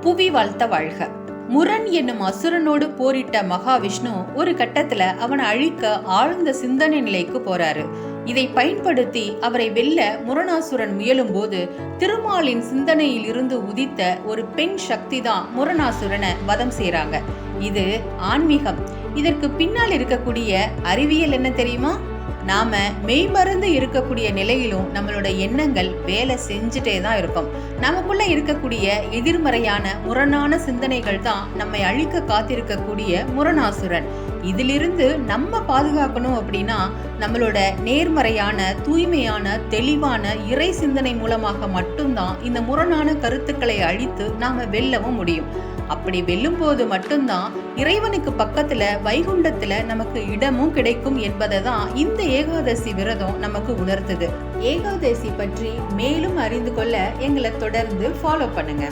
புவி வாழ்த்த வாழ்க. முரண் என்னும் அசுரனோடு போரிட்ட மகாவிஷ்ணு ஒரு கட்டத்துல அவனை அழிக்க ஆழ்ந்த சிந்தனை நிலைக்கு போறாரு. இதை பயன்படுத்தி அவரை வெல்ல முரணாசுரன் முயலும் போது திருமாலின் சிந்தனையில் இருந்து உதித்த ஒரு பெண் சக்தி தான் முரணாசுரனை வதம் செய்றாங்க. இது ஆன்மீகம். இதற்கு பின்னால் இருக்கக்கூடிய அறிவியல் என்ன தெரியுமா? நாம மெய்மறந்து இருக்கக்கூடிய நிலையிலும் நம்மளோட எண்ணங்கள் வேலை செஞ்சுட்டே தான் இருக்கும். நமக்குள்ள இருக்கக்கூடிய எதிர்மறையான முரணான சிந்தனைகள் தான் நம்மை அழிக்க காத்திருக்கக்கூடிய முரணாசுரன். இதிலிருந்து நம்ம பாதுகாக்கணும் அப்படின்னா நம்மளோட நேர்மறையான, தூய்மையான, தெளிவான இறை சிந்தனை மூலமாக மட்டும்தான் இந்த முரணான கருத்துக்களை அழித்து நாம வெல்லவும் முடியும். அப்படி வெல்லும் போது மட்டும்தான் இறைவனுக்கு பக்கத்துல வைகுண்டத்துல நமக்கு இடமும் கிடைக்கும் என்பதை தான் இந்த ஏகாதசி விரதம் நமக்கு உணர்த்துது. ஏகாதசி பற்றி மேலும் அறிந்து கொள்ள எங்களை தொடர்ந்து ஃபாலோ பண்ணுங்க.